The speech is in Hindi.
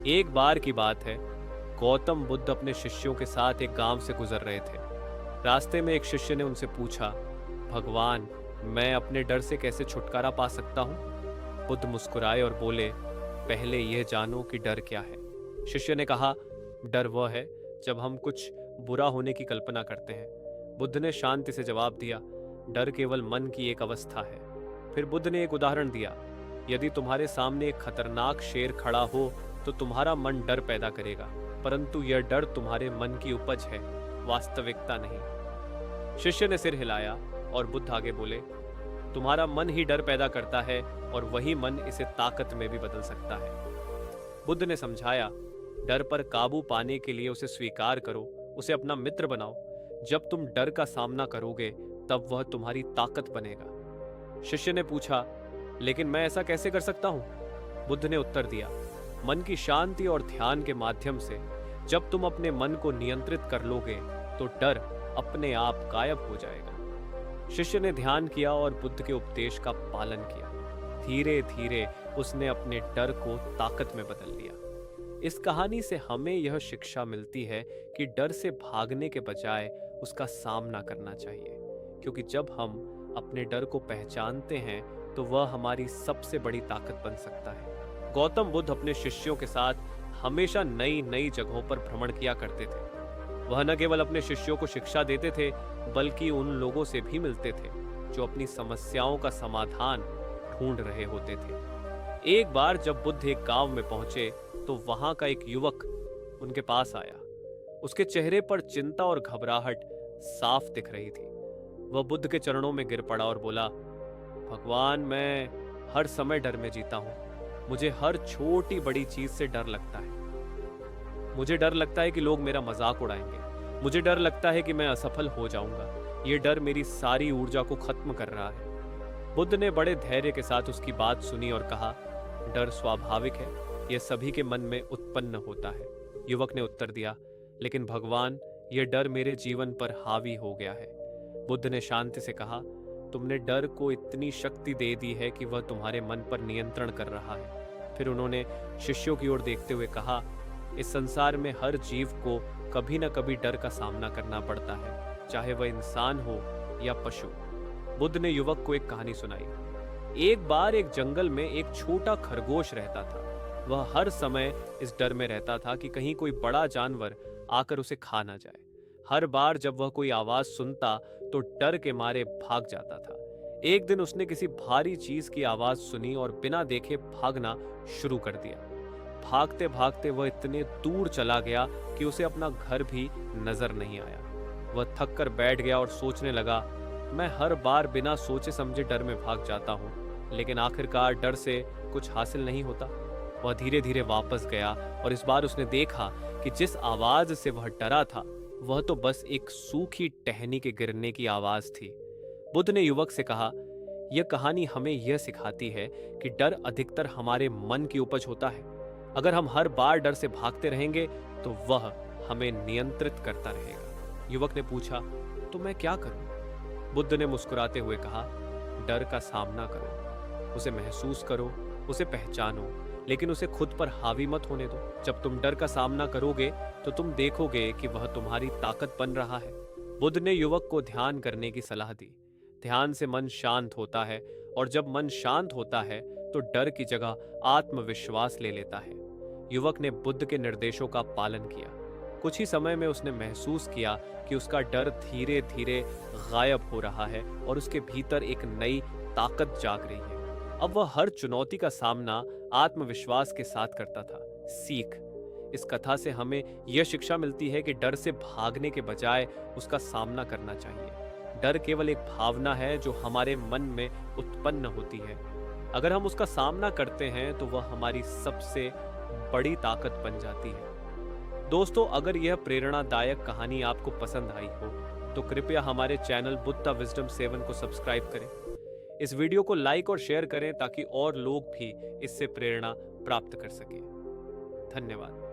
एक बार की बात है, गौतम बुद्ध अपने शिष्यों के साथ एक गांव से गुजर रहे थे। रास्ते में एक शिष्य ने उनसे पूछा, भगवान, मैं अपने डर से कैसे छुटकारा पा सकता हूँ? बुद्ध मुस्कुराए और बोले, पहले यह जानो कि डर क्या है। शिष्य ने कहा, डर वह है जब हम कुछ बुरा होने की कल्पना करते हैं। बुद्ध ने शांति से जवाब दिया, डर केवल मन की एक अवस्था है। फिर बुद्ध ने एक उदाहरण दिया, यदि तुम्हारे सामने एक खतरनाक शेर खड़ा हो तो तुम्हारा मन डर पैदा करेगा, परंतु यह डर तुम्हारे मन की उपज है, वास्तविकता नहीं। शिष्य ने सिर हिलाया और बुद्ध आगे बोले, तुम्हारा मन ही डर पैदा करता है और वही मन इसे ताकत में भी बदल सकता है। बुद्ध ने समझाया, डर पर काबू पाने के लिए उसे स्वीकार करो, उसे अपना मित्र बनाओ। जब तुम डर का सामना करोगे तब वह तुम्हारी ताकत बनेगा। शिष्य ने पूछा, लेकिन मैं ऐसा कैसे कर सकता हूं? बुद्ध ने उत्तर दिया, मन की शांति और ध्यान के माध्यम से। जब तुम अपने मन को नियंत्रित कर लोगे तो डर अपने आप गायब हो जाएगा। शिष्य ने ध्यान किया और बुद्ध के उपदेश का पालन किया। धीरे धीरे उसने अपने डर को ताकत में बदल लिया। इस कहानी से हमें यह शिक्षा मिलती है कि डर से भागने के बजाय उसका सामना करना चाहिए, क्योंकि जब हम अपने डर को पहचानते हैं तो वह हमारी सबसे बड़ी ताकत बन सकता है। गौतम बुद्ध अपने शिष्यों के साथ हमेशा नई नई जगहों पर भ्रमण किया करते थे। वह न केवल अपने शिष्यों को शिक्षा देते थे, बल्कि उन लोगों से भी मिलते थे जो अपनी समस्याओं का समाधान ढूंढ रहे होते थे। एक बार जब बुद्ध एक गांव में पहुंचे तो वहां का एक युवक उनके पास आया। उसके चेहरे पर चिंता और घबराहट साफ दिख रही थी। वह बुद्ध के चरणों में गिर पड़ा और बोला, भगवान, मैं हर समय डर में जीता हूं। मुझे हर छोटी बड़ी चीज से डर लगता है। मुझे डर लगता है कि लोग मेरा मजाक उड़ाएंगे। मुझे डर लगता है कि मैं असफल हो जाऊंगा। ये डर मेरी सारी ऊर्जा को खत्म कर रहा है। बुद्ध ने बड़े धैर्य के साथ उसकी बात सुनी और कहा, डर स्वाभाविक है, यह सभी के मन में उत्पन्न होता है। युवक ने उत्तर दिया, लेकिन भगवान, यह डर मेरे जीवन पर हावी हो गया है। बुद्ध ने शांति से कहा, तुमने डर को इतनी शक्ति दे दी है कि वह तुम्हारे मन पर नियंत्रण कर रहा है। फिर उन्होंने शिष्यों की ओर देखते हुए कहा, इस संसार में हर जीव को कभी न कभी डर का सामना करना पड़ता है, चाहे वह इंसान हो या पशु। बुद्ध ने युवक को एक कहानी सुनाई। एक बार एक जंगल में एक छोटा खरगोश रहता था। वह हर समय इस डर में रहता था कि कहीं कोई बड़ा जानवर आकर उसे खा ना जाए। हर बार जब वह कोई आवाज सुनता तो डर के मारे भाग जाता था। एक दिन उसने किसी भारी चीज की आवाज सुनी और बिना देखे भागना शुरू कर दिया। भागते भागते वह इतने दूर चला गया कि उसे अपना घर भी नजर नहीं आया। वह थक कर बैठ गया और सोचने लगा, मैं हर बार बिना सोचे समझे डर में भाग जाता हूँ, लेकिन आखिरकार डर से कुछ हासिल नहीं होता। वह धीरे धीरे वापस गया और इस बार उसने देखा कि जिस आवाज से वह डरा था वह तो बस एक सूखी टहनी के गिरने की आवाज थी। बुद्ध ने युवक से कहा, यह कहानी हमें यह सिखाती है कि डर अधिकतर हमारे मन की उपज होता है। अगर हम हर बार डर से भागते रहेंगे तो वह हमें नियंत्रित करता रहेगा। युवक ने पूछा, तो मैं क्या करूं? बुद्ध ने मुस्कुराते हुए कहा, डर का सामना करो, उसे महसूस करो, उसे पहचानो, लेकिन उसे खुद पर हावी मत होने दो। जब तुम डर का सामना करोगे तो तुम देखोगे कि वह तुम्हारी ताकत बन रहा है। बुद्ध ने युवक को ध्यान करने की सलाह दी। ध्यान से मन शांत होता है और जब मन शांत होता है तो डर की जगह आत्मविश्वास ले लेता है। युवक ने बुद्ध के निर्देशों का पालन किया। कुछ ही समय में उसने महसूस किया कि उसका डर धीरे धीरे गायब हो रहा है और उसके भीतर एक नई ताकत जाग रही है। अब वह हर चुनौती का सामना आत्मविश्वास के साथ करता था। सीख, इस कथा से हमें यह शिक्षा मिलती है कि डर से भागने के बजाय उसका सामना करना चाहिए। डर केवल एक भावना है जो हमारे मन में उत्पन्न होती है। अगर हम उसका सामना करते हैं तो वह हमारी सबसे बड़ी ताकत बन जाती है। दोस्तों, अगर यह प्रेरणादायक कहानी आपको पसंद आई हो तो कृपया हमारे चैनल बुद्धा विजडम 7 को सब्सक्राइब करें। इस वीडियो को लाइक और शेयर करें ताकि और लोग भी इससे प्रेरणा प्राप्त कर सकें। धन्यवाद।